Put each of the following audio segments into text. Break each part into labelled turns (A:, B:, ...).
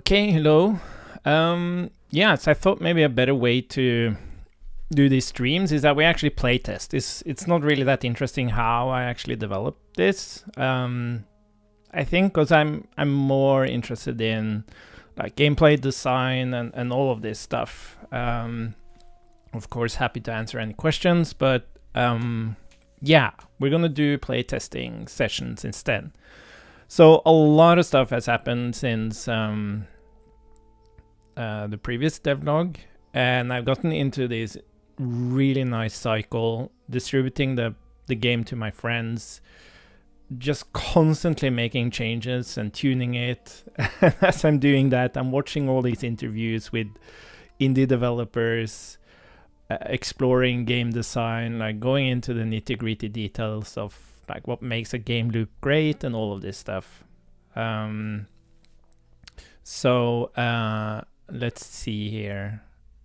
A: Okay, hello. Yes, I thought maybe a better way to do these streams is that we actually playtest. It's not really that interesting how I actually developed this. I think because I'm more interested in like gameplay design and all of this stuff. Of course, happy to answer any questions, but yeah, we're gonna do playtesting sessions instead. So a lot of stuff has happened since the previous devlog, and I've gotten into this really nice cycle, distributing the game to my friends, just constantly making changes and tuning it. As I'm doing that, I'm watching all these interviews with indie developers, exploring game design, like going into the nitty-gritty details of like what makes a game look great and all of this stuff. Let's see here.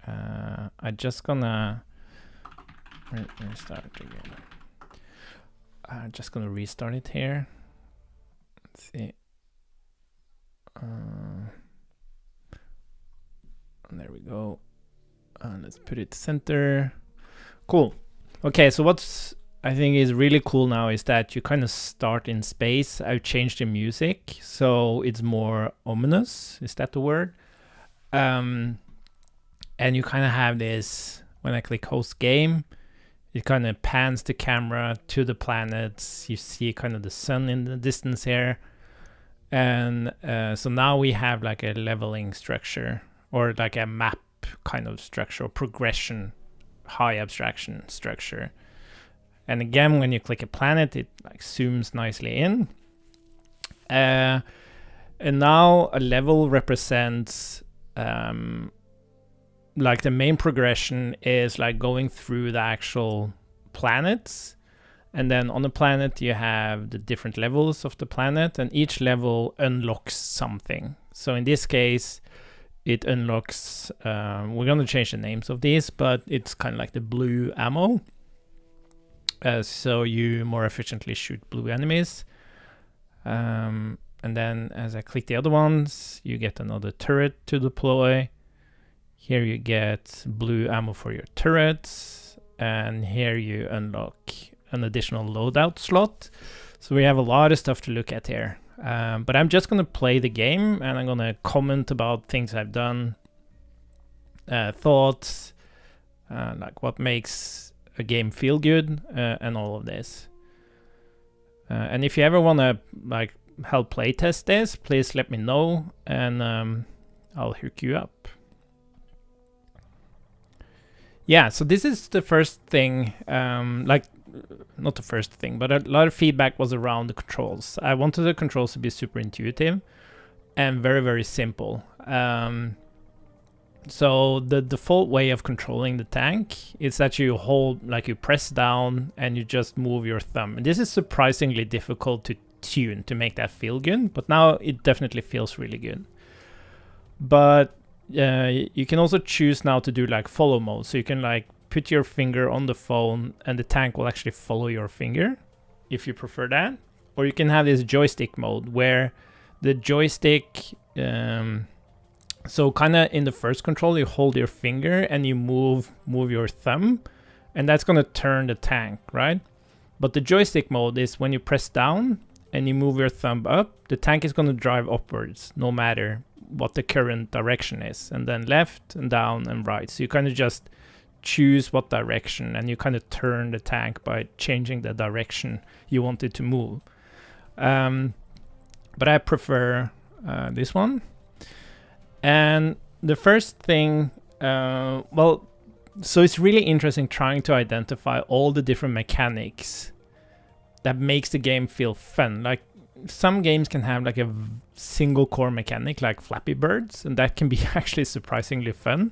A: I'm just gonna restart again. I'm just gonna restart it here. Let's see. There we go. Let's put it center. Cool. Okay, so what's I think is really cool now is that you kind of start in space. I've changed the music so it's more ominous. Is that the word? And you kind of have this, when I click host game, it kind of pans the camera to the planets. You see kind of the sun in the distance here. And so now we have like a leveling structure, or like a map kind of structure, or progression, high abstraction structure. And again, when you click a planet, it like zooms nicely in. And now a level represents like the main progression is like going through the actual planets. And then on the planet, you have the different levels of the planet, and each level unlocks something. So in this case, it unlocks, we're going to change the names of these, but it's kind of like the blue ammo. So you more efficiently shoot blue enemies. And then as I click the other ones, you get another turret to deploy. Here you get blue ammo for your turrets. And here you unlock an additional loadout slot. So we have a lot of stuff to look at here. But I'm just going to play the game, and I'm going to comment about things I've done, thoughts, like what makes a game feel good, and all of this. And if you ever want to like help playtest this, please let me know, and I'll hook you up. Yeah, so this is the first thing, like not the first thing, but a lot of feedback was around the controls. I wanted the controls to be super intuitive and very, very simple. So the default way of controlling the tank is that you hold, like you press down and you just move your thumb. And this is surprisingly difficult to tune to make that feel good, but now it definitely feels really good. But you can also choose now to do like follow mode. So you can like put your finger on the phone and the tank will actually follow your finger if you prefer that. Or you can have this joystick mode where the joystick, so kind of in the first control, you hold your finger and you move your thumb, and that's going to turn the tank, right? But the joystick mode is when you press down and you move your thumb up, the tank is going to drive upwards no matter what the current direction is, and then left and down and right. So you kind of just choose what direction, and you kind of turn the tank by changing the direction you want it to move. But I prefer this one. And the first thing, well, so it's really interesting trying to identify all the different mechanics that makes the game feel fun. Like some games can have like a single core mechanic like Flappy Birds, and that can be actually surprisingly fun.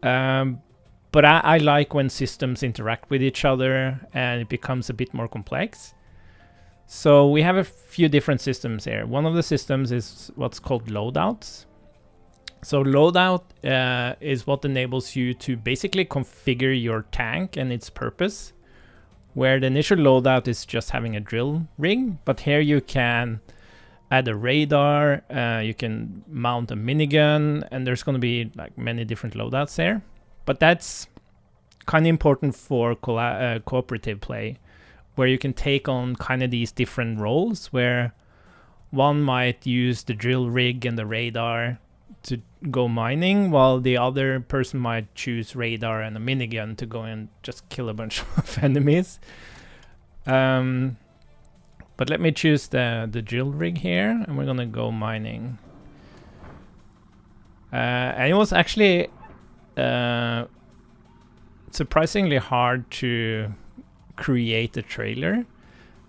A: But I like when systems interact with each other and it becomes a bit more complex. So we have a few different systems here. One of the systems is what's called loadouts. So loadout is what enables you to basically configure your tank and its purpose, where the initial loadout is just having a drill rig, but here you can add a radar, you can mount a minigun, and there's going to be like many different loadouts there. But that's kind of important for cooperative play, where you can take on kind of these different roles, where one might use the drill rig and the radar to go mining, while the other person might choose radar and a minigun to go and just kill a bunch of enemies. But let me choose the drill rig here, and we're gonna go mining. And it was actually surprisingly hard to create a trailer,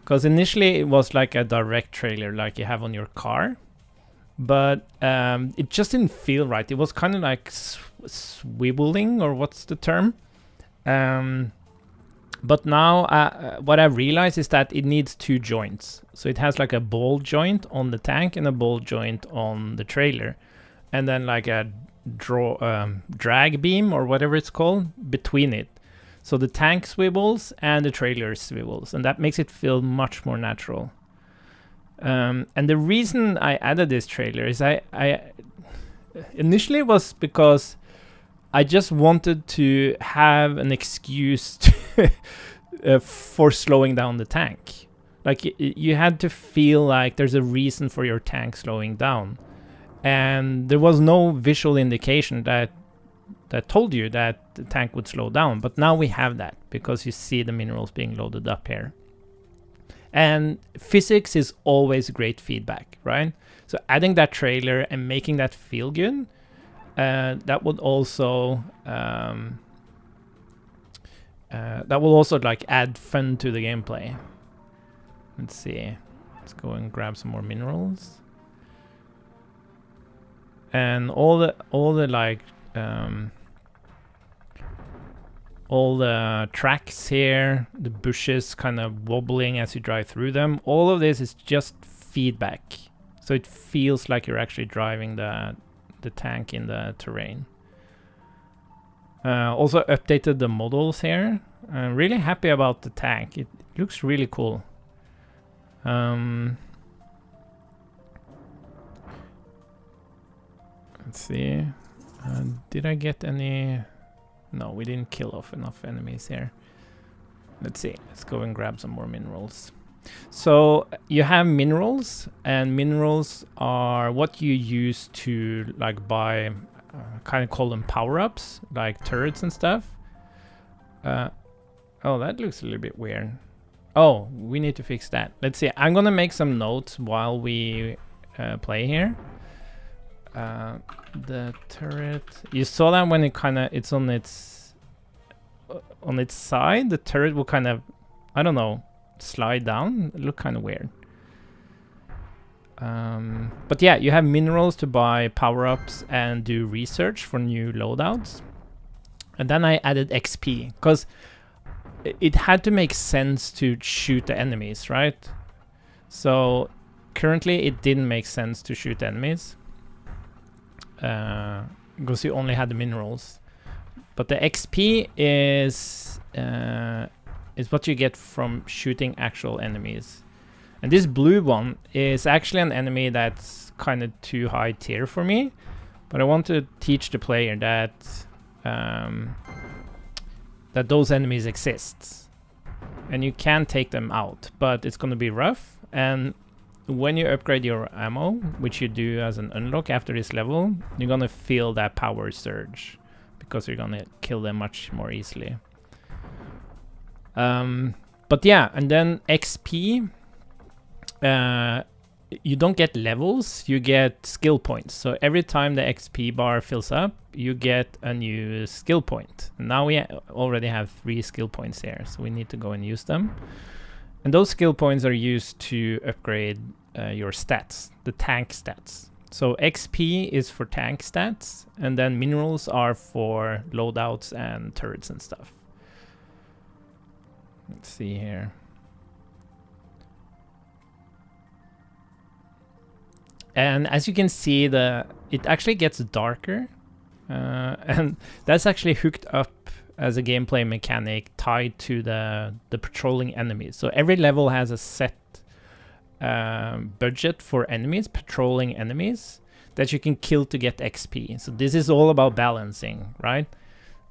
A: because initially it was like a direct trailer like you have on your car, but it just didn't feel right. It was kind of like swiveling, or what's the term? But now what I realized is that it needs two joints. So it has like a ball joint on the tank and a ball joint on the trailer, and then like a drag beam or whatever it's called between it. So the tank swivels and the trailer swivels, and that makes it feel much more natural. And the reason I added this trailer is I initially was because I just wanted to have an excuse to, for slowing down the tank. Like you had to feel like there's a reason for your tank slowing down, and there was no visual indication that told you that the tank would slow down. But now we have that, because you see the minerals being loaded up here. And physics is always great feedback, right? So adding that trailer and making that feel good, that would also like add fun to the gameplay. Let's see. Let's go and grab some more minerals. And all the tracks here, the bushes kind of wobbling as you drive through them, all of this is just feedback. So it feels like you're actually driving the tank in the terrain. Also updated the models here. I'm really happy about the tank. It looks really cool. Let's see. Did I get any? No, we didn't kill off enough enemies here. Let's see. Let's go and grab some more minerals. So you have minerals, and minerals are what you use to like buy, kind of call them power-ups, like turrets and stuff. Oh, that looks a little bit weird. Oh, we need to fix that. Let's see. I'm gonna make some notes while we play here. The turret. You saw that when it's on its side, the turret will kind of, I don't know, slide down. It look kind of weird. But yeah, you have minerals to buy power-ups and do research for new loadouts. And then I added XP, because it had to make sense to shoot the enemies, right? So currently it didn't make sense to shoot enemies, because you only had the minerals. But the XP is what you get from shooting actual enemies. And this blue one is actually an enemy that's kind of too high tier for me, but I want to teach the player that that those enemies exist, and you can take them out, but it's going to be rough. And when you upgrade your ammo, which you do as an unlock after this level, you're going to feel that power surge, because you're going to kill them much more easily. But yeah, and then XP, you don't get levels, you get skill points. So every time the XP bar fills up, you get a new skill point. And now we already have 3 skill points here, so we need to go and use them. And those skill points are used to upgrade your stats, the tank stats. So XP is for tank stats, and then minerals are for loadouts and turrets and stuff. Let's see here. And as you can see, it actually gets darker, and that's actually hooked up as a gameplay mechanic tied to the patrolling enemies. So every level has a set budget for enemies, patrolling enemies, that you can kill to get XP. So this is all about balancing, right?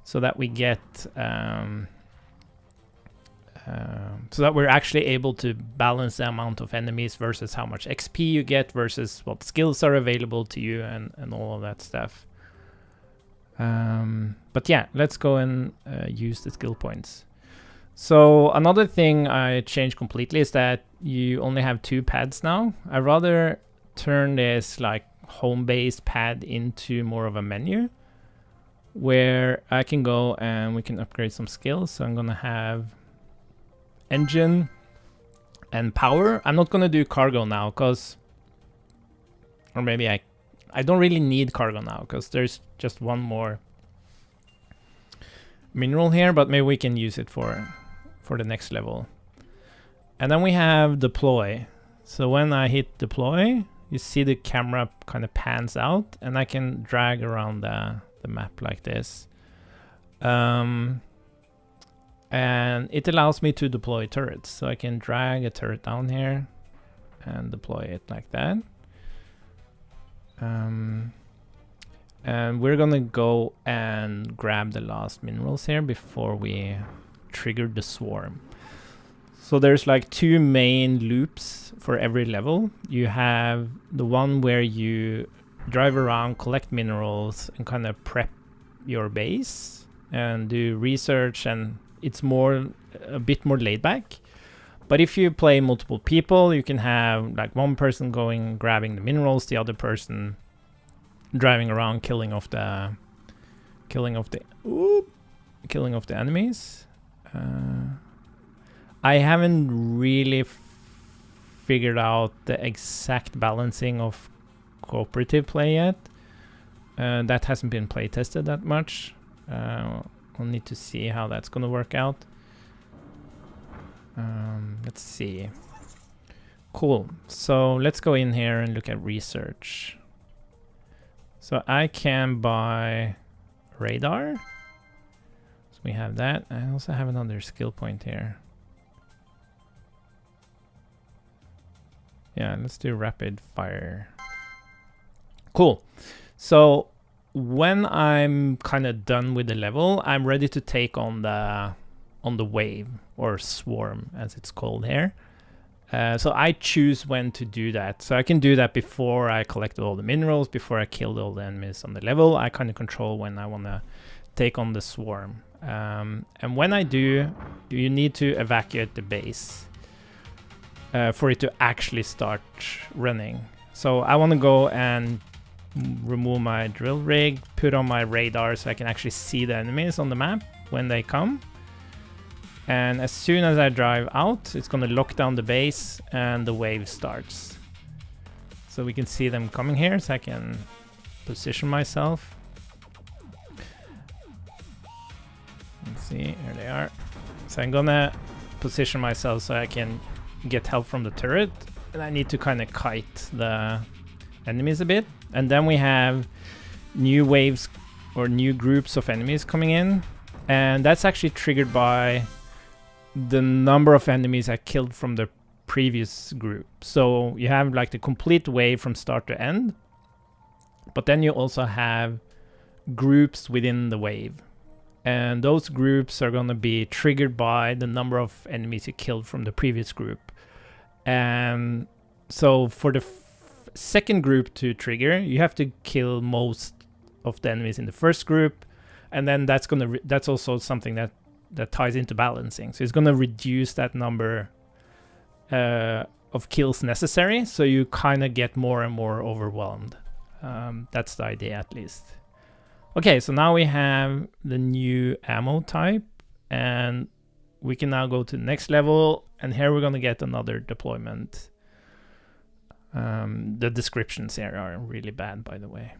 A: So that we get, so that we're actually able to balance the amount of enemies versus how much XP you get versus what skills are available to you and all of that stuff. But yeah, let's go and use the skill points. So another thing I changed completely is that you only have 2 pads now. I rather turn this like home-based pad into more of a menu where I can go and we can upgrade some skills. So I'm gonna have engine and power. I'm not gonna do cargo now because, or maybe I don't really need cargo now because there's just one more mineral here, but maybe we can use it for the next level. And then we have deploy. So when I hit deploy, you see the camera kind of pans out and I can drag around the map like this. And it allows me to deploy turrets. So I can drag a turret down here and deploy it like that. And we're gonna go and grab the last minerals here before we trigger the swarm. So there's like 2 main loops for every level. You have the one where you drive around, collect minerals, and kind of prep your base and do research, and it's a bit more laid back. But if you play multiple people, you can have like one person going grabbing the minerals, the other person driving around killing off the enemies. I haven't really figured out the exact balancing of cooperative play yet. That hasn't been play tested that much. We'll need to see how that's gonna work out. Let's see. Cool. So let's go in here and look at research. So I can buy radar. So we have that. I also have another skill point here. Yeah, let's do rapid fire. Cool. So when I'm kind of done with the level, I'm ready to take on the wave, or swarm as it's called here. So I choose when to do that. So I can do that before I collect all the minerals, before I kill all the enemies on the level. I kind of control when I want to take on the swarm. And when I do, you need to evacuate the base for it to actually start running. So I want to go and remove my drill rig, put on my radar so I can actually see the enemies on the map when they come. And as soon as I drive out, it's going to lock down the base and the wave starts. So we can see them coming here, so I can position myself. Let's see, here they are. So I'm gonna position myself so I can get help from the turret. And I need to kind of kite the enemies a bit. And then we have new waves or new groups of enemies coming in. And that's actually triggered by the number of enemies I killed from the previous group. So you have like the complete wave from start to end, but then you also have groups within the wave, and those groups are going to be triggered by the number of enemies you killed from the previous group. And so for the second group to trigger, you have to kill most of the enemies in the first group, and then that's also something that ties into balancing. So it's going to reduce that number of kills necessary, so you kind of get more and more overwhelmed. That's the idea, at least. Okay, so now we have the new ammo type, and we can now go to the next level, and here we're going to get another deployment. The descriptions here are really bad, by the way.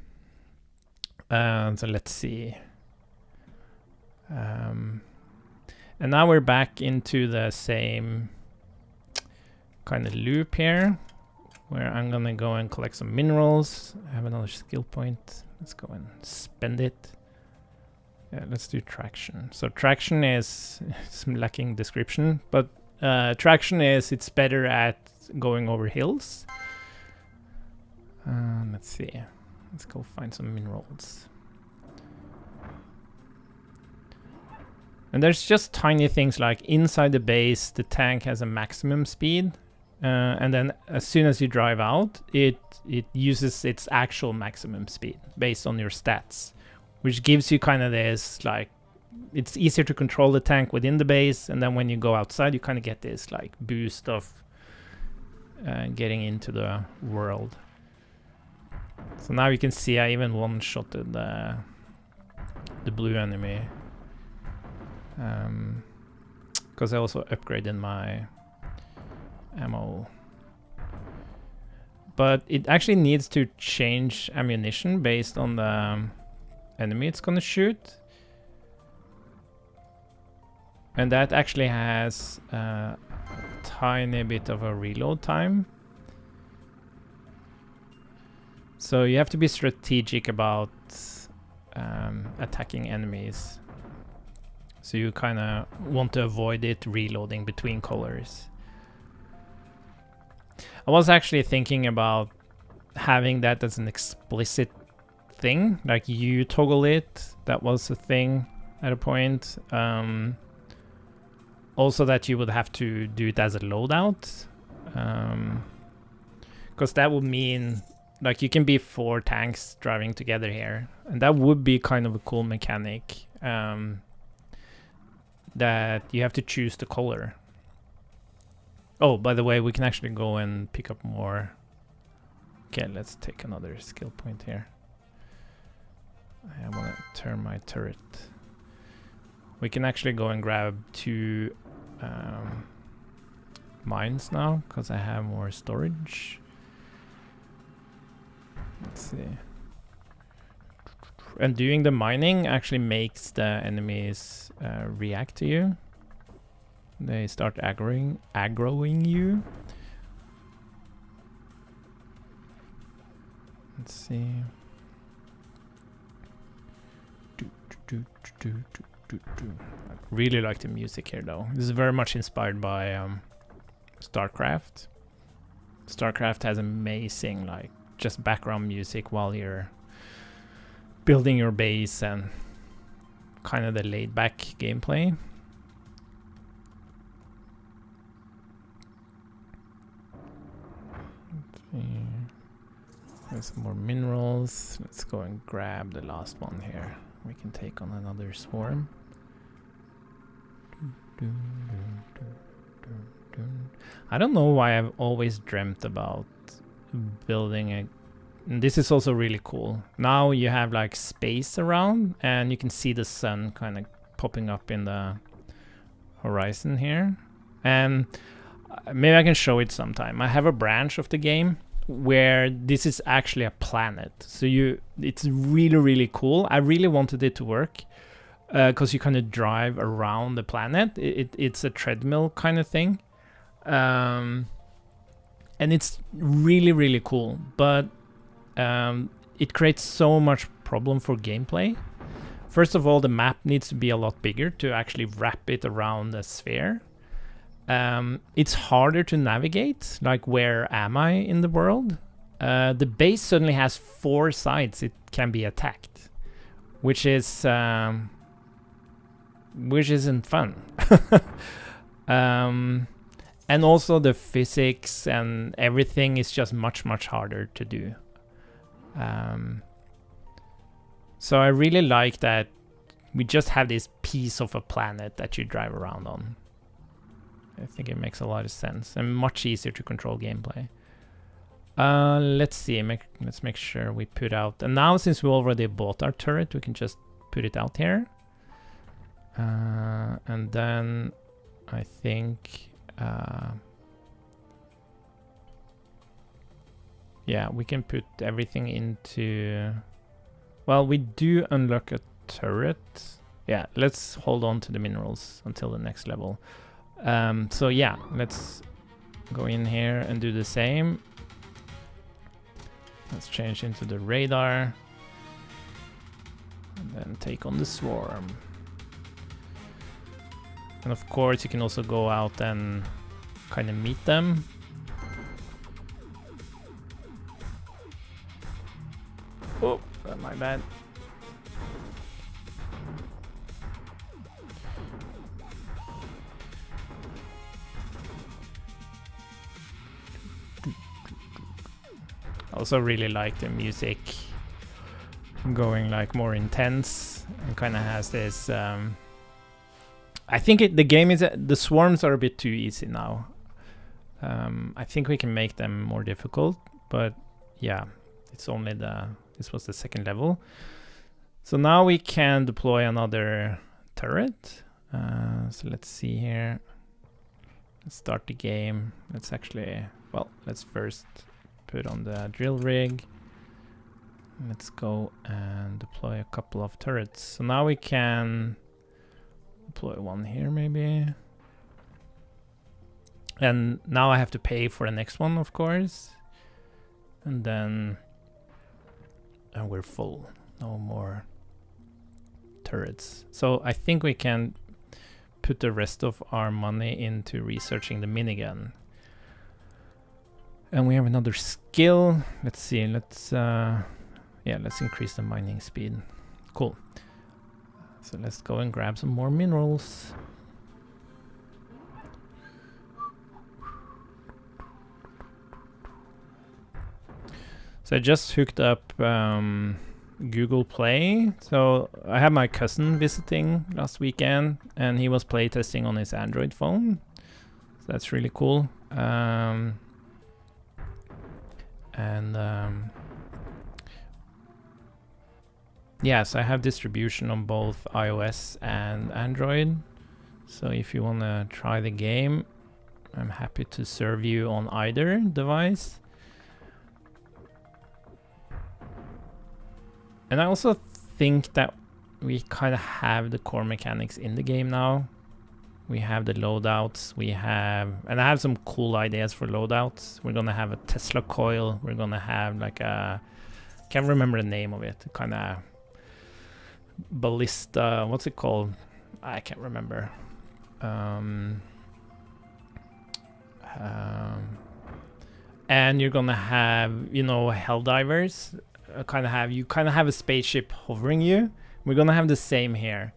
A: So let's see. And now we're back into the same kind of loop here, where I'm gonna go and collect some minerals. I have another skill point. Let's go and spend it. Yeah, let's do traction. So traction is lacking description, but traction is it's better at going over hills. Let's see. Let's go find some minerals. And there's just tiny things like inside the base, the tank has a maximum speed. And then as soon as you drive out, it uses its actual maximum speed based on your stats, which gives you kind of this, like, it's easier to control the tank within the base, and then when you go outside, you kind of get this like boost of getting into the world. So now you can see I even one-shotted the blue enemy, because I also upgraded my ammo. But it actually needs to change ammunition based on the enemy it's gonna shoot. And that actually has a tiny bit of a reload time. So you have to be strategic about attacking enemies. So you kind of want to avoid it reloading between colors. I was actually thinking about having that as an explicit thing, like you toggle it. That was a thing at a point. Also that you would have to do it as a loadout, because that would mean like you can be 4 tanks driving together here, and that would be kind of a cool mechanic, that you have to choose the color. Oh, by the way, we can actually go and pick up more. Okay, let's take another skill point here. I want to turn my turret. We can actually go and grab 2 mines now, because I have more storage. Let's see. And doing the mining actually makes the enemies react to you. They start aggroing you. Let's see. I really like the music here though. This is very much inspired by StarCraft. StarCraft has amazing like just background music while you're building your base, and kind of the laid back gameplay. There's some more minerals. Let's go and grab the last one here. We can take on another swarm. I don't know why I've always dreamt about building a... And this is also really cool. Now you have like space around, and you can see the sun kind of popping up in the horizon here. And maybe I can show it sometime. I have a branch of the game where this is actually a planet. So it's really, really cool. I really wanted it to work, because you kind of drive around the planet. It's a treadmill kind of thing. And it's really, really cool. But it creates so much problem for gameplay. First of all, the map needs to be a lot bigger to actually wrap it around a sphere. It's harder to navigate, like where am I in the world? The base suddenly has 4 sides it can be attacked, which isn't fun. And also the physics and everything is just much harder to do. So I really like that we just have this piece of a planet that you drive around on. I think it makes a lot of sense and much easier to control gameplay. Let's see, let's make sure we put out, and now since we already bought our turret, we can just put it out here. And then I think, yeah, we can put everything into, well, we do unlock a turret. Yeah, let's hold on to the minerals until the next level. So yeah, let's go in here and do the same. Let's change into the radar and then take on the swarm. And of course you can also go out and kind of meet them. Oh, my bad. Also really like the music going like more intense and kind of has this I think the game is the swarms are a bit too easy now. I think we can make them more difficult, but yeah, it's only this was the second level. So now we can deploy another turret. So let's see here. Let's start the game. Let's actually, well, let's first put on the drill rig. Let's go and deploy a couple of turrets. So now we can deploy one here maybe. And now I have to pay for the next one, of course. And then we're full. No more turrets. So I think we can put the rest of our money into researching the minigun. And we have another skill. Let's see. Let's increase the mining speed. Cool. So let's go and grab some more minerals. So I just hooked up Google Play. So I had my cousin visiting last weekend, and he was playtesting on his Android phone. So that's really cool. Yes, I have distribution on both iOS and Android. So if you want to try the game, I'm happy to serve you on either device. And I also think that we kind of have the core mechanics in the game now. We have the loadouts, and I have some cool ideas for loadouts. We're gonna have a Tesla coil. We're gonna have like a, can't remember the name of it, kind of ballista, what's it called? I can't remember. And you're gonna have, you know, Helldivers. You kind of have a spaceship hovering you. We're gonna have the same here.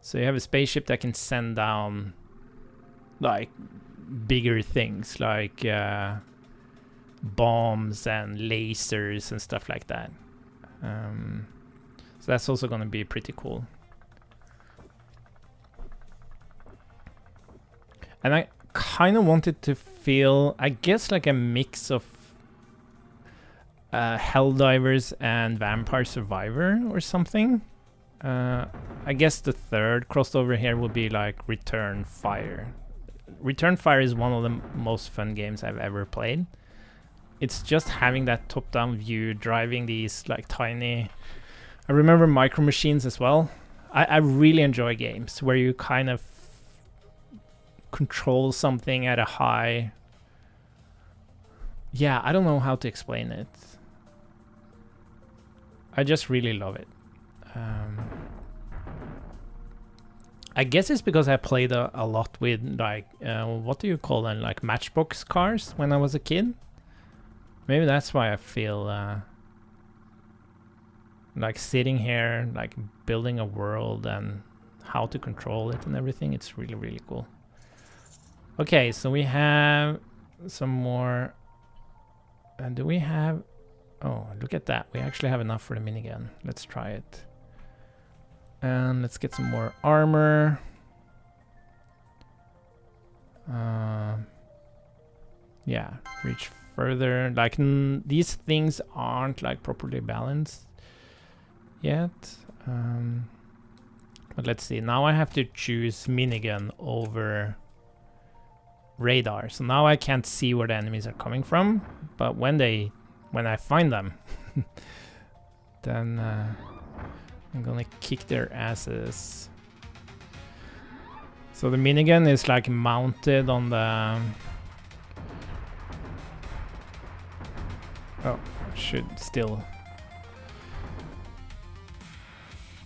A: So you have a spaceship that can send down like bigger things, like bombs and lasers and stuff like that. So that's also gonna be pretty cool. And I kind of wanted to feel, I guess, like a mix of Helldivers and Vampire Survivor or something. I guess the third crossover here would be like Return Fire. Return Fire is one of the most fun games I've ever played. It's just having that top-down view, driving these like tiny... I remember Micro Machines as well. I really enjoy games where you kind of control something at a high... Yeah, I don't know how to explain it. I just really love it. I guess it's because I played a lot with like what do you call them, like Matchbox cars when I was a kid. Maybe that's why I feel like sitting here, like building a world and how to control it and everything. It's really, really cool. Okay, so we have some more. And do we have... Oh, look at that. We actually have enough for the minigun. Let's try it. And let's get some more armor. Yeah, reach further. Like, these things aren't like properly balanced yet. But let's see. Now I have to choose minigun over radar. So now I can't see where the enemies are coming from. But when I find them, then I'm gonna kick their asses. So the minigun is like mounted on the... Oh, should still...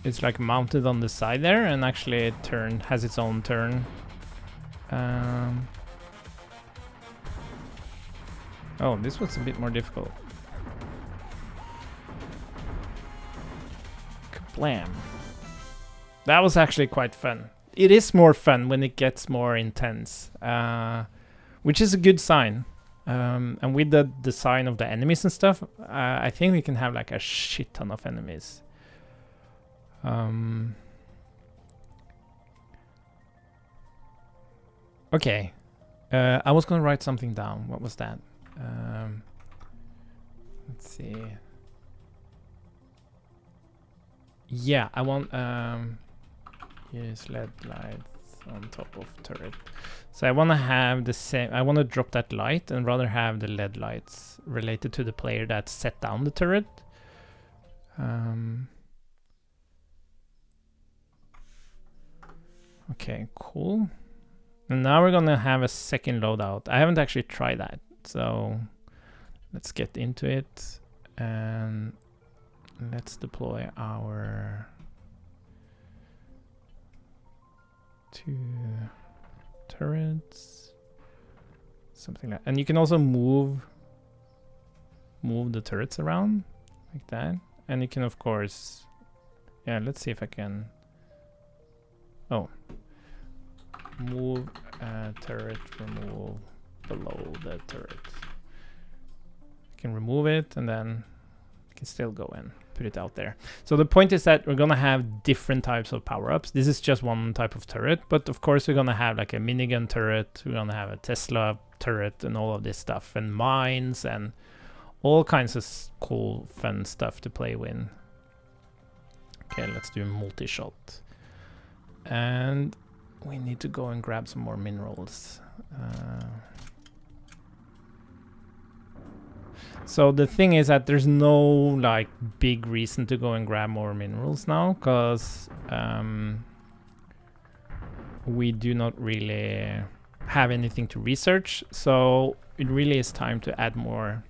A: It's like mounted on the side there, and actually it has its own turn. Oh, this was a bit more difficult. Blam. That was actually quite fun. It is more fun when it gets more intense, which is a good sign. And with the design of the enemies and stuff, I think we can have like a shit ton of enemies. Okay. I was gonna write something down. What was that? Let's see. Yeah, I want use LED lights on top of turret. So I want to have the same. I want to drop that light and rather have the LED lights related to the player that set down the turret. Okay, cool. And now we're gonna have a second loadout. I haven't actually tried that, so let's get into it and let's deploy our 2 turrets, something like. And you can also move the turrets around like that, and you can of course, yeah. Let's see if I can. Oh. Move turret, remove below the turret. You can remove it and then you can still go in, put it out there. So the point is that we're gonna have different types of power-ups. This is just one type of turret, but of course we're gonna have like a minigun turret, we're gonna have a Tesla turret and all of this stuff, and mines and all kinds of cool fun stuff to play with. Okay, let's do multi-shot. And we need to go and grab some more minerals. So the thing is that there's no like big reason to go and grab more minerals now, because we do not really have anything to research. So it really is time to add more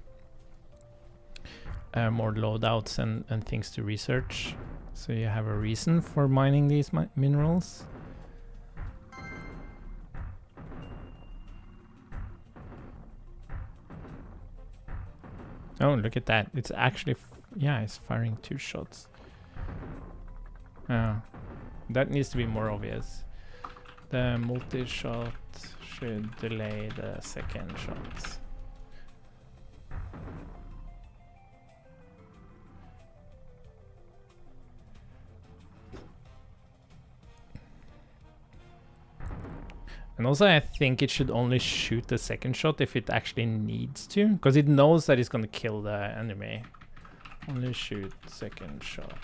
A: loadouts and things to research. So you have a reason for mining these minerals. Oh, look at that. It's actually, yeah, it's firing 2 shots. That needs to be more obvious. The multi-shot should delay the second shot. And also I think it should only shoot the second shot if it actually needs to, because it knows that it's going to kill the enemy. Only shoot second shot.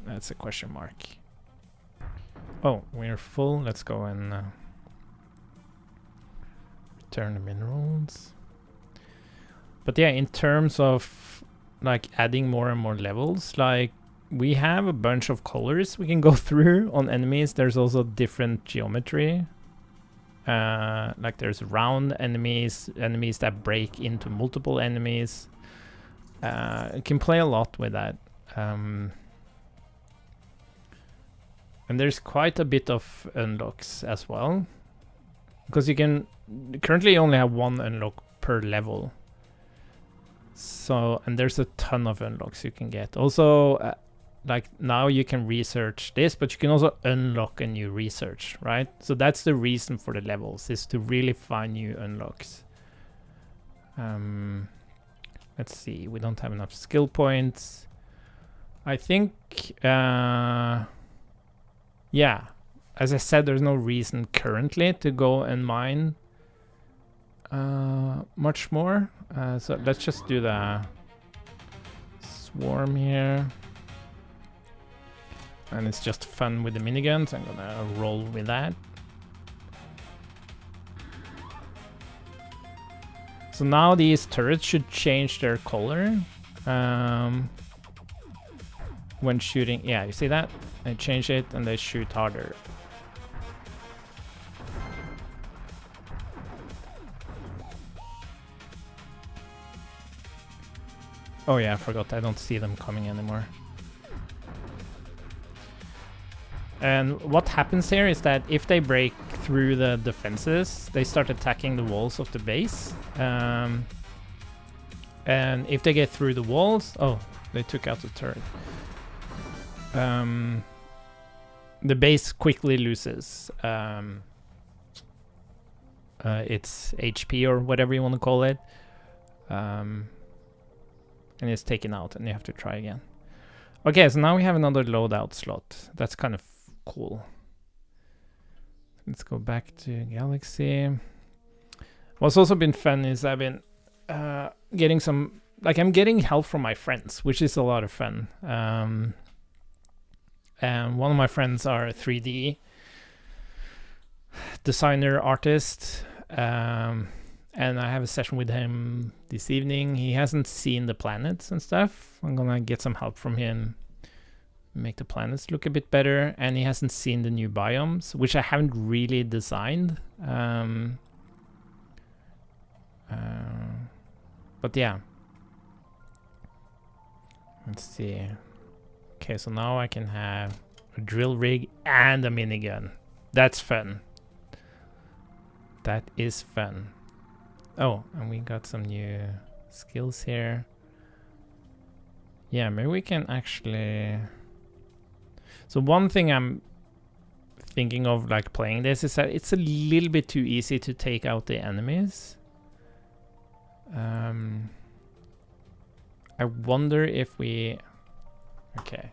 A: That's a question mark. Oh, we're full. Let's go and return the minerals. But yeah, in terms of like adding more and more levels, like we have a bunch of colors we can go through on enemies. There's also different geometry. Like there's round enemies, enemies that break into multiple enemies. You can play a lot with that. And there's quite a bit of unlocks as well, because you can currently only have 1 unlock per level. So, and there's a ton of unlocks you can get. Also, like now you can research this, but you can also unlock a new research, right? So that's the reason for the levels, is to really find new unlocks. Let's see, we don't have enough skill points. I think, yeah, as I said, there's no reason currently to go and mine much more. So let's just do the swarm here. And it's just fun with the miniguns. I'm gonna roll with that. So now these turrets should change their color when shooting. Yeah, you see that? They change it and they shoot harder. Oh yeah, I forgot. I don't see them coming anymore. And what happens here is that if they break through the defenses, they start attacking the walls of the base. And if they get through the walls... Oh, they took out the turret. the base quickly loses its HP or whatever you want to call it, and it's taken out, and you have to try again. Okay, so now we have another loadout slot. That's kind of cool. Let's go back to Galaxy. What's also been fun is I've been getting some, like, I'm getting help from my friends, which is a lot of fun. And one of my friends are a 3D designer, artist, and I have a session with him this evening. He hasn't seen the planets and stuff. I'm gonna get some help from him, make the planets look a bit better, and he hasn't seen the new biomes, which I haven't really designed. But yeah, let's see. Okay, so now I can have a drill rig and a minigun. That's fun. That is fun. Oh, and we got some new skills here. Yeah, maybe we can actually... So one thing I'm thinking of, like, playing this is that it's a little bit too easy to take out the enemies. I wonder if we... Okay.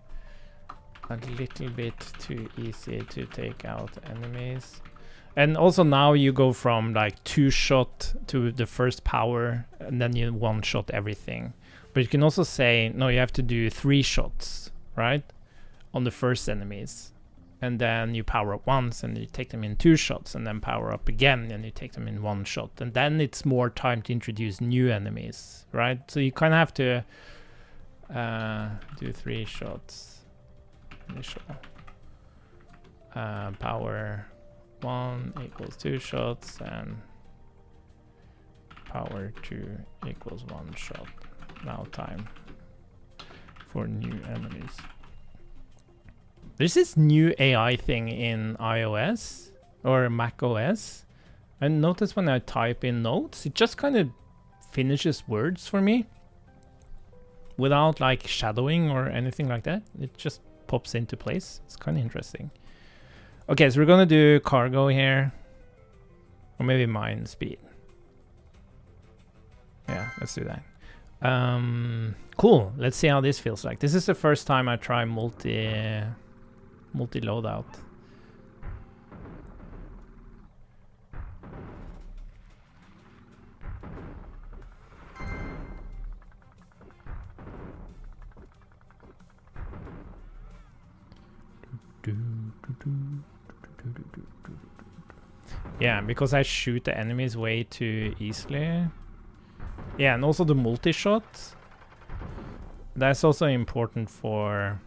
A: A little bit too easy to take out enemies. And also now you go from like 2-shot to the first power, and then you 1-shot everything. But you can also say, no, you have to do 3 shots, right? On the first enemies. And then you power up once and you take them in 2 shots, and then power up again and you take them in 1 shot. And then it's more time to introduce new enemies, right? So you kind of have to do 3 shots. Initial. Power 1 equals 2 shots, and power 2 equals 1 shot. Now time for new enemies. There's this new AI thing in iOS or Mac OS. I notice when I type in notes, it just kind of finishes words for me without like shadowing or anything like that. It just pops into place. It's kind of interesting. Okay, so we're gonna do cargo here, or maybe mine speed. Yeah, let's do that. Cool. Let's see how this feels like. This is the first time I try multi loadout. Yeah, because I shoot the enemies way too easily. Yeah, and also the multi-shot. That's also important for...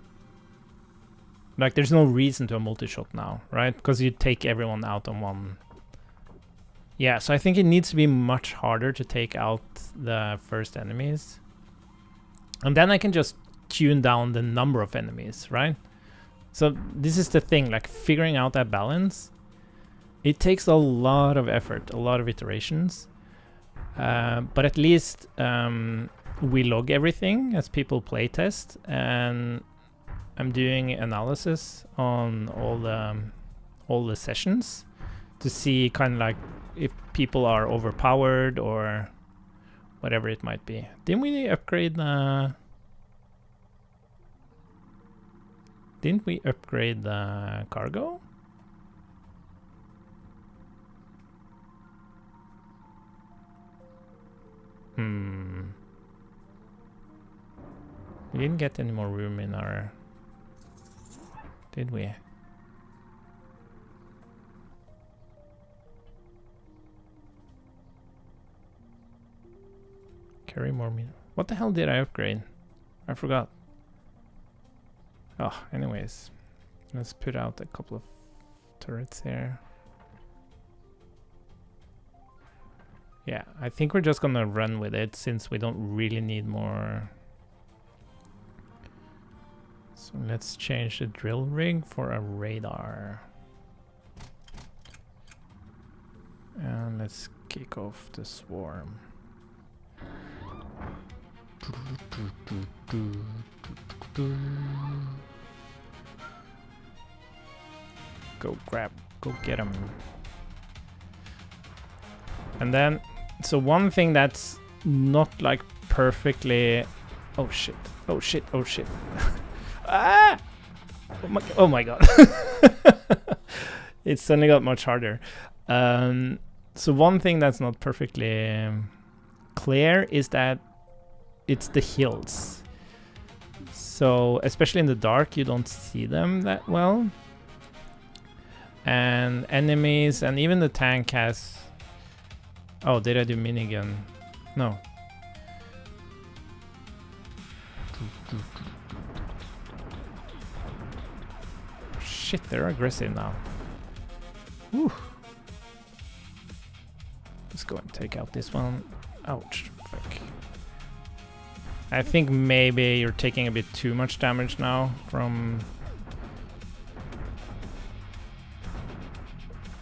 A: Like, there's no reason to a multi-shot now, right? Because you take everyone out on one... Yeah, so I think it needs to be much harder to take out the first enemies. And then I can just tune down the number of enemies, right? So this is the thing, like figuring out that balance. It takes a lot of effort, a lot of iterations. But at least we log everything as people playtest, and I'm doing analysis on all the sessions to see kind of like if people are overpowered or whatever it might be. Didn't we upgrade the... Didn't we upgrade the cargo? We didn't get any more room in our... Did we? Carry more meat. What the hell did I upgrade? I forgot. Oh, anyways. Let's put out a couple of turrets here. Yeah, I think we're just gonna run with it since we don't really need more. So let's change the drill rig for a radar. And let's kick off the swarm. Go get him. And then, so one thing that's not like perfectly... Oh shit, oh shit, oh shit. Ah! Oh my god. It suddenly got much harder. So one thing that's not perfectly clear is that it's the hills. So especially in the dark, you don't see them that well. And enemies, and even the tank has... Oh, did I do minigun? No. Shit, they're aggressive now. Whew. Let's go and take out this one. Ouch, fuck. I think maybe you're taking a bit too much damage now from...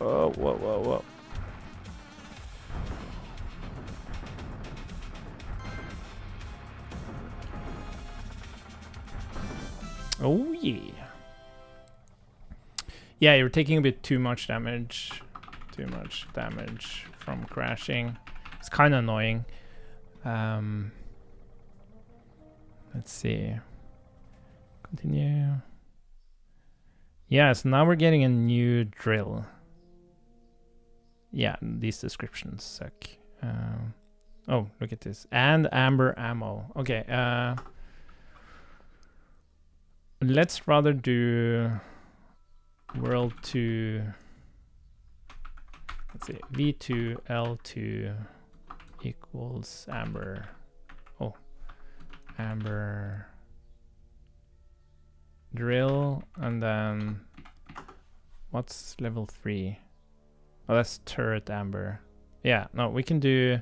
A: Oh, whoa, whoa, whoa. Oh, yeah. Yeah, you're taking a bit too much damage. Too much damage from crashing. It's kind of annoying. Let's see. Continue. Yeah, so now we're getting a new drill. Yeah, these descriptions suck. Oh, look at this. And amber ammo. Okay, let's rather do world 2. Let's see, V2 L2 equals amber. Oh, amber drill, and then what's level 3? Oh, that's turret amber. Yeah, no, we can do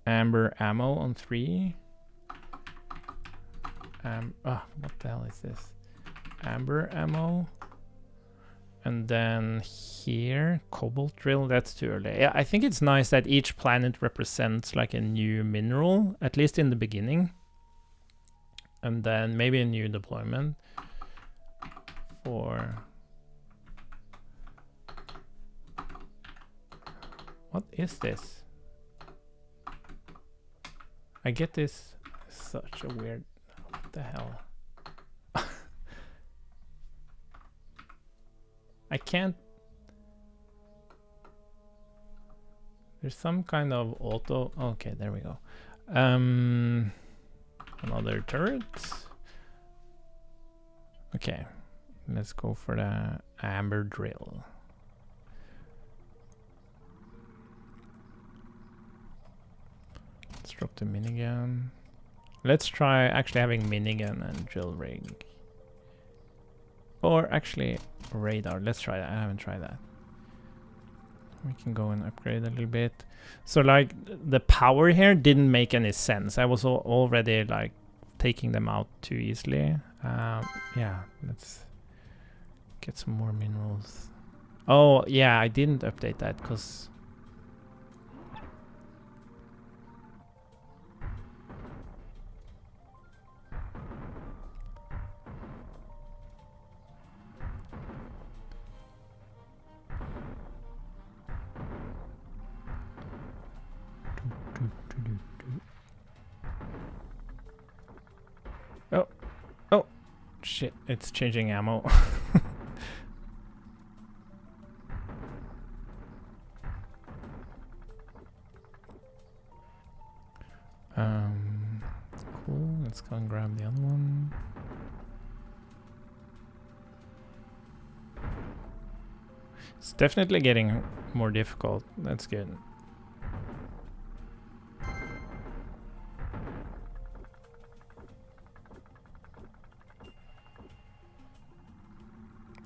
A: amber ammo on 3. Oh, what the hell is this? Amber ammo. And then here, cobalt drill, that's too early. Yeah, I think it's nice that each planet represents like a new mineral, at least in the beginning. And then maybe a new deployment for... What is this? I get this, such a weird... What the hell? I can't... There's some kind of auto... Okay, there we go. Another turret. Okay, let's go for the amber drill. Let's drop the minigun. Let's try actually having minigun and drill rig. Or actually radar. Let's try that. I haven't tried that. We can go and upgrade a little bit. So like the power here didn't make any sense. I was already like taking them out too easily. Yeah, let's get some more minerals. Oh yeah, I didn't update that because shit, it's changing ammo. Cool, let's go and grab the other one. It's definitely getting more difficult. That's good.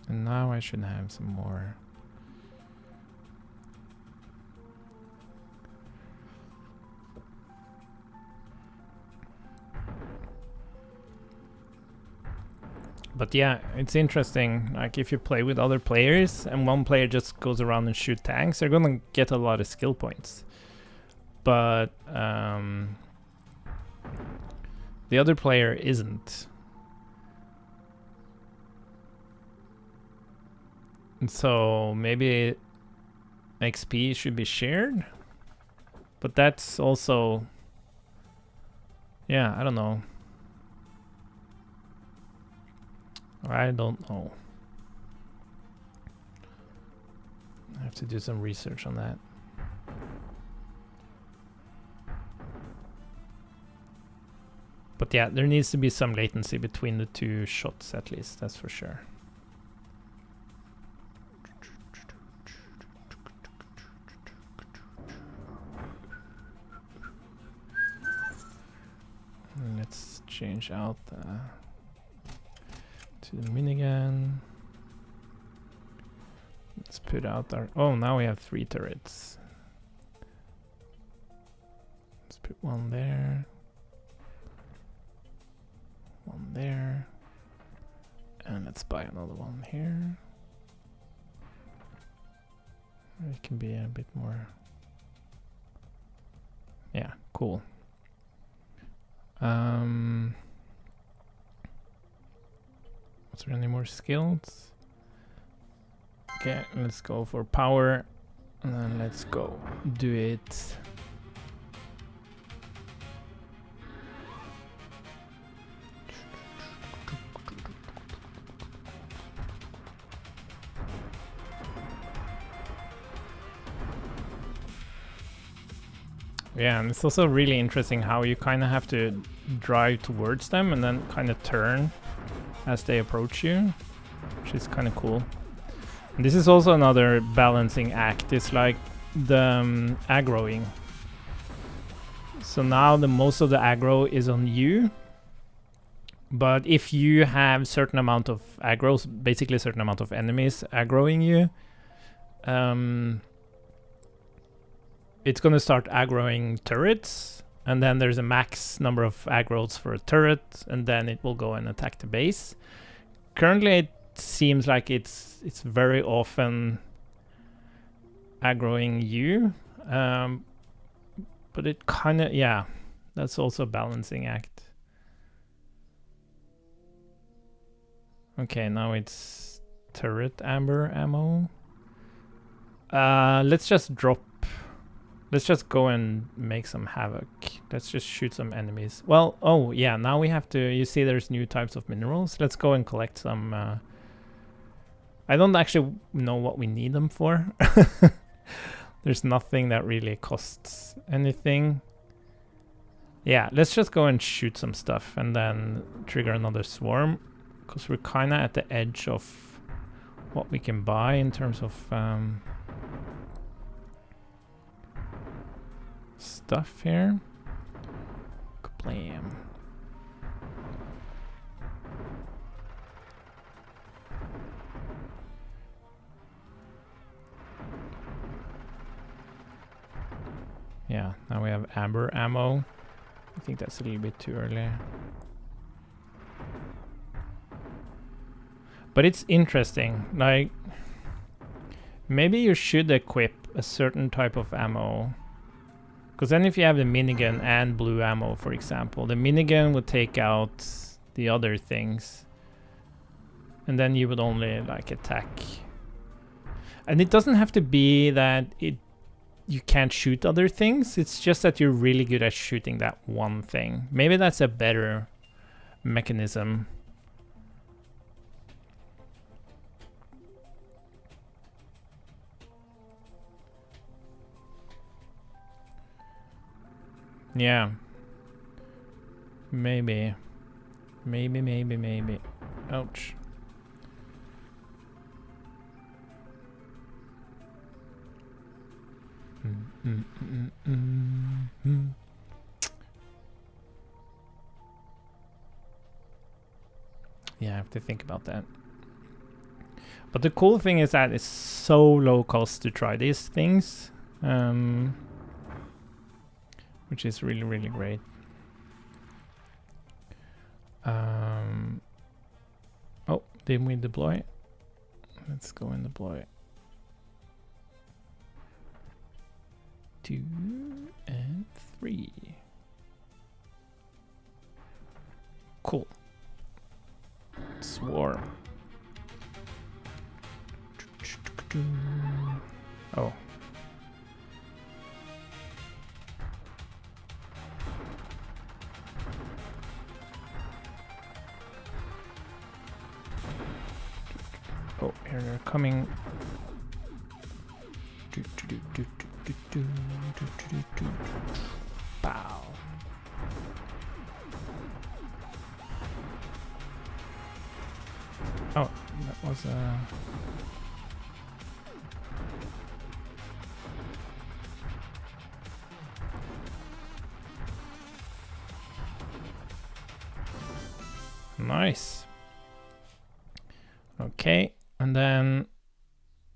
A: And now I should have some more. But yeah, it's interesting. Like if you play with other players and one player just goes around and shoot tanks, they're gonna get a lot of skill points. But the other player isn't. So maybe XP should be shared, but that's also, yeah, I don't know. I don't know. I have to do some research on that. But yeah, there needs to be some latency between the two shots at least, that's for sure. Let's change out to the minigun. Let's put out our... Oh, now we have 3 turrets. Let's put one there. One there. And let's buy another one here. It can be a bit more... Yeah, cool. Was there any more skills? Okay, let's go for power, and then let's go do it. Yeah, and it's also really interesting how you kind of have to drive towards them and then kind of turn as they approach you, which is kind of cool. And this is also another balancing act. It's like the aggroing. So now the most of the aggro is on you, but if you have certain amount of aggros, basically a certain amount of enemies aggroing you, it's going to start aggroing turrets, and then there's a max number of aggros for a turret, and then it will go and attack the base. Currently it seems like it's very often aggroing you, but it kind of, yeah, that's also a balancing act. Okay, now it's turret amber ammo. Let's just drop. Let's just go and make some havoc. Let's just shoot some enemies. Well, oh yeah, now we have to, you see there's new types of minerals. Let's go and collect some. I don't actually know what we need them for. There's nothing that really costs anything. Yeah, let's just go and shoot some stuff and then trigger another swarm, because we're kind of at the edge of what we can buy in terms of stuff here. Kablam. Yeah, now we have amber ammo. I think that's a little bit too early. But it's interesting, like maybe you should equip a certain type of ammo. Because then if you have the minigun and blue ammo, for example, the minigun would take out the other things. And then you would only like attack. And it doesn't have to be that you can't shoot other things. It's just that you're really good at shooting that one thing. Maybe that's a better mechanism. Yeah. Maybe. Maybe. Ouch. Yeah, I have to think about that. But the cool thing is that it's so low cost to try these things. Which is really, really great. Oh, didn't we deploy? Let's go and deploy. 2 and 3. Cool. Swarm. Oh. Oh, here they're coming. Pow. Oh, that was nice. Okay, and then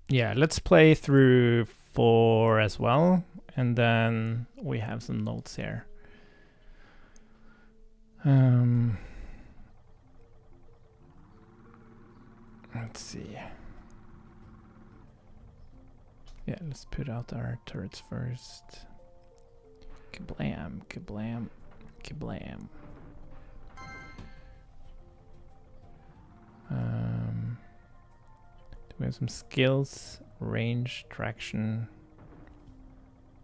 A: yeah, let's play through 4 as well, and then we have some notes here. Let's see. Yeah, let's put out our turrets first. Kablam, kablam, kablam. We have some skills, range, traction.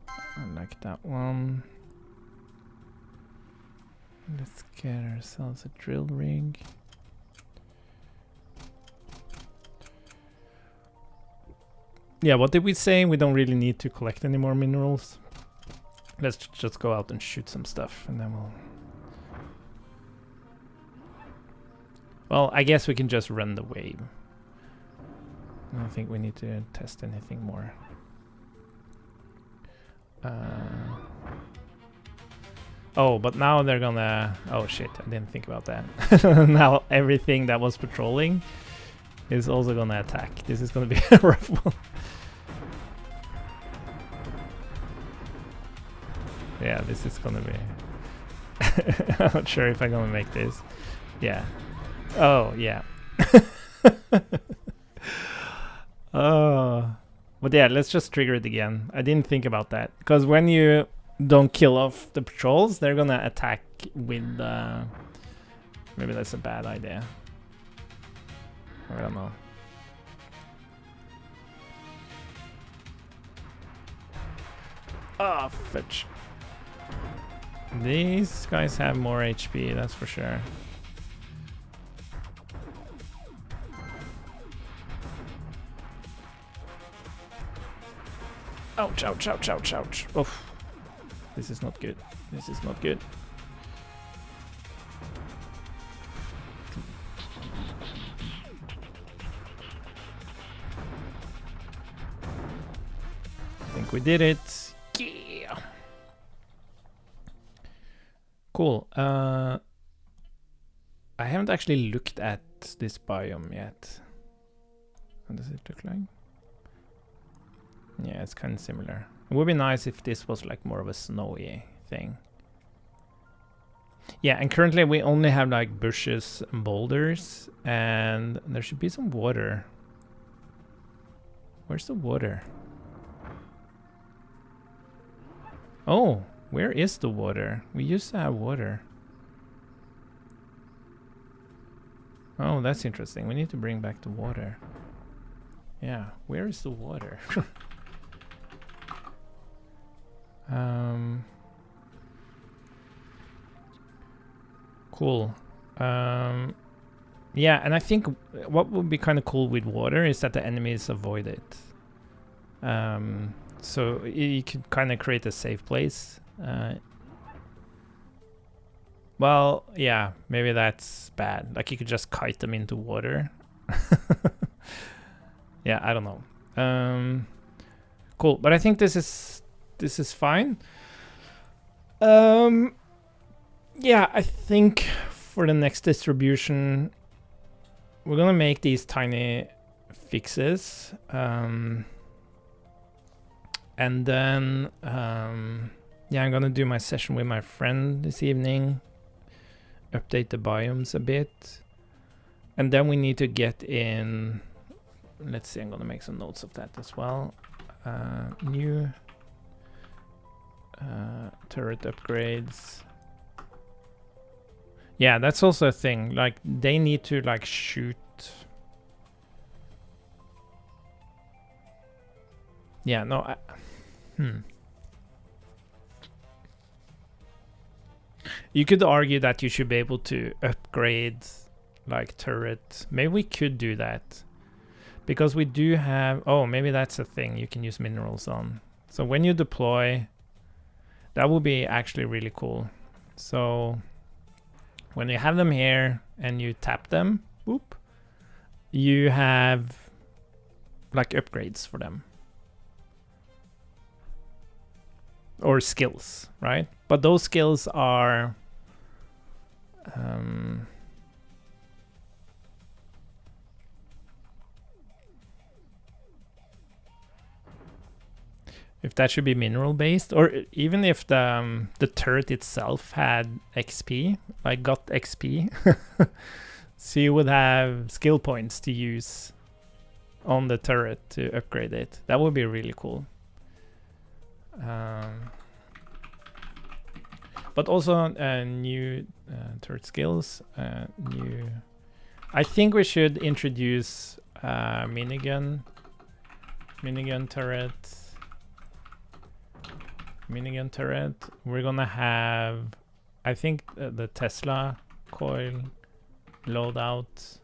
A: I like that one. Let's get ourselves a drill rig. Yeah, what did we say? We don't really need to collect any more minerals. Let's just go out and shoot some stuff, and then we'll... Well, I guess we can just run the wave. I don't think we need to test anything more. Oh, but now they're gonna... Oh shit, I didn't think about that. Now everything that was patrolling is also gonna attack. This is gonna be a rough one. Yeah, this is gonna be... I'm not sure if I'm gonna make this. Yeah. Oh, yeah. But yeah, let's just trigger it again. I didn't think about that. Because when you don't kill off the patrols, they're gonna attack with... maybe that's a bad idea. I don't know. Oh, fetch. These guys have more HP, that's for sure. Ouch, ouch, ouch, ouch, ouch. Oof. This is not good. This is not good. I think we did it. Yeah. Cool. I haven't actually looked at this biome yet. What does it look like? Yeah, it's kind of similar. It would be nice if this was like more of a snowy thing. Yeah, and currently we only have like bushes and boulders, and there should be some water. Where's the water? Oh, where is the water? We used to have water. Oh, that's interesting. We need to bring back the water. Yeah, where is the water? Cool. Yeah, and I think what would be kind of cool with water is that the enemies avoid it. So you could kind of create a safe place. Well, yeah, maybe that's bad. Like you could just kite them into water. Yeah, I don't know. Cool, but I think this is fine. Yeah, I think for the next distribution, we're gonna make these tiny fixes. And then, yeah, I'm gonna do my session with my friend this evening, update the biomes a bit. And then we need to get in, let's see, I'm gonna make some notes of that as well. New turret upgrades. Yeah, that's also a thing. Like they need to like shoot. Yeah, no. You could argue that you should be able to upgrade like turret. Maybe we could do that. Because we do have... Oh, maybe that's a thing you can use minerals on. So when you deploy, that would be actually really cool. So when you have them here and you tap them, whoop, you have like upgrades for them. Or skills, right? But those skills are... if that should be mineral based, or even if the turret itself had XP, like got XP, so you would have skill points to use on the turret to upgrade it. That would be really cool. But also new turret skills. I think we should introduce minigun turret. Minigun turret. We're gonna have, I think, the Tesla coil loadout.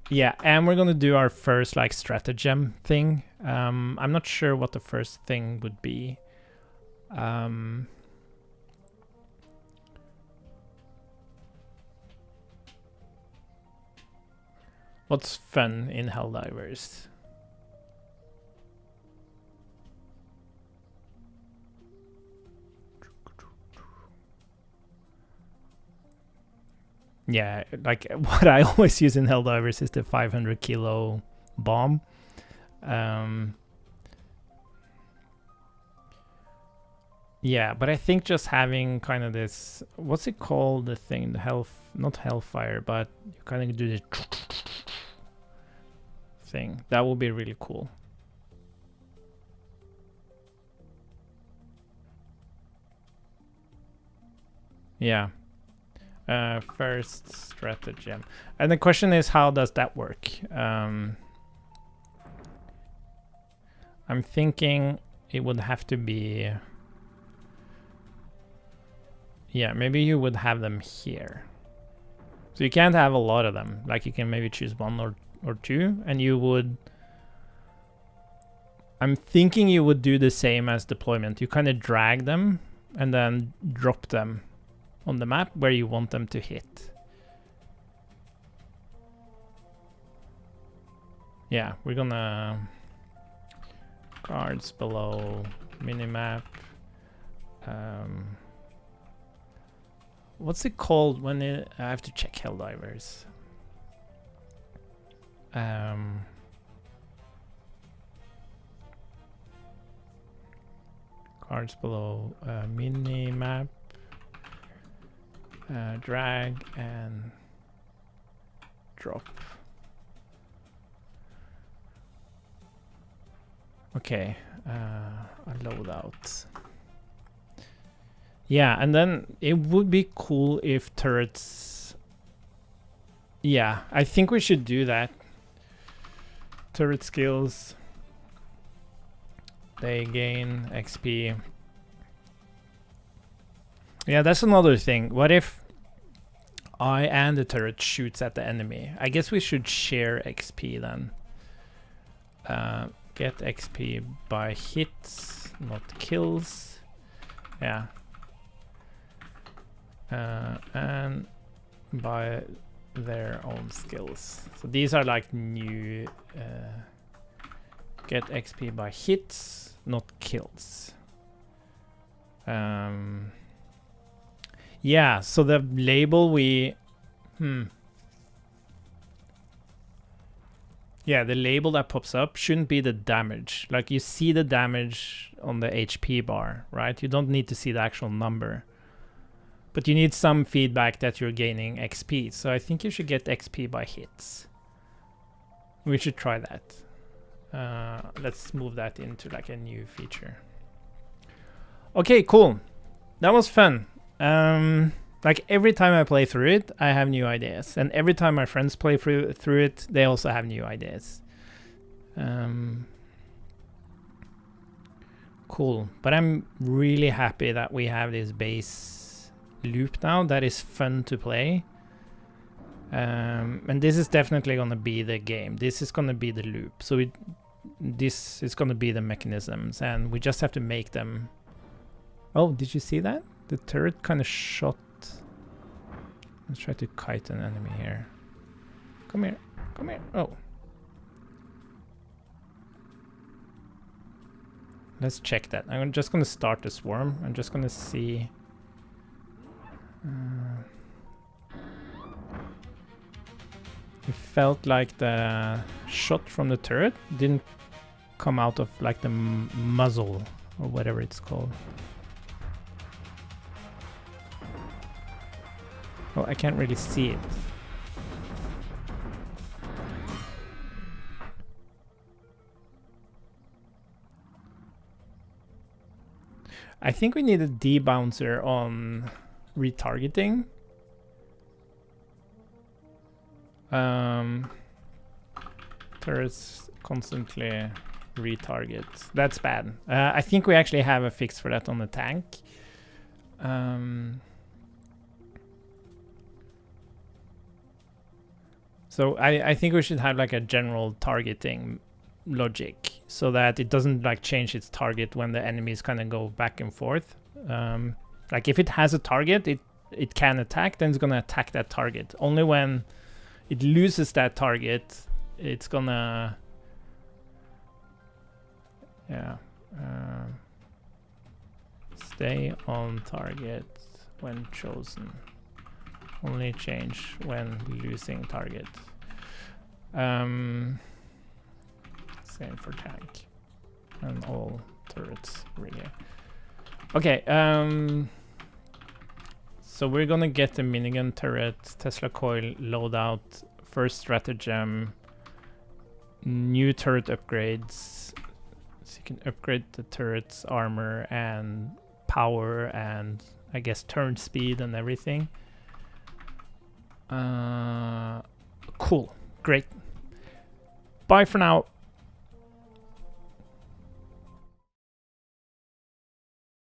A: Yeah, and we're gonna do our first like stratagem thing. I'm not sure what the first thing would be. What's fun in Helldivers? Yeah, like what I always use in Helldivers is the 500 kilo bomb. Yeah, but I think just having kind of this, what's it called, the thing, the health, not hellfire, but you kind of do this thing. That would be really cool. Yeah. First stratagem. And the question is, how does that work? I'm thinking it would have to be... Yeah, maybe you would have them here. So you can't have a lot of them. Like you can maybe choose one or two, and you would... I'm thinking you would do the same as deployment. You kind of drag them and then drop them on the map where you want them to hit. Yeah, we're gonna... Cards below, minimap. What's it called when it... I have to check Helldivers. Cards below, minimap. Drag and drop. Okay, a loadout. Yeah, and then it would be cool if turrets... Yeah, I think we should do that. Turret skills. They gain XP. Yeah, that's another thing. What if I and the turret shoots at the enemy? I guess we should share XP then. Get XP by hits, not kills. Yeah. And by their own skills. So these are like new... get XP by hits, not kills. Yeah, so the label we... Yeah, the label that pops up shouldn't be the damage. Like you see the damage on the HP bar, right? You don't need to see the actual number. But you need some feedback that you're gaining XP. So I think you should get XP by hits. We should try that. Let's move that into like a new feature. Okay, cool. That was fun. Like every time I play through it, I have new ideas, and every time my friends play through it, they also have new ideas. Cool, but I'm really happy that we have this base loop now. That is fun to play. And this is definitely gonna be the game. This is gonna be the loop. So this is gonna be the mechanisms, and we just have to make them. Oh, did you see that? The turret kind of shot. Let's try to kite an enemy here. Come here, come here. Oh. Let's check that. I'm just gonna start the swarm. I'm just gonna see. It felt like the shot from the turret didn't come out of like the muzzle or whatever it's called. Oh, I can't really see it. I think we need a debouncer on retargeting. Turrets constantly retarget. That's bad. I think we actually have a fix for that on the tank. So I think we should have like a general targeting logic so that it doesn't like change its target when the enemies kind of go back and forth. Like if it has a target, it can attack, then it's gonna attack that target. Only when it loses that target, it's gonna stay on target when chosen. Only change when losing target. Same for tank and all turrets, really. Okay, so we're gonna get the minigun turret, Tesla coil loadout, first stratagem, new turret upgrades. So you can upgrade the turret's armor and power and I guess turn speed and everything. Cool, great. Bye for now.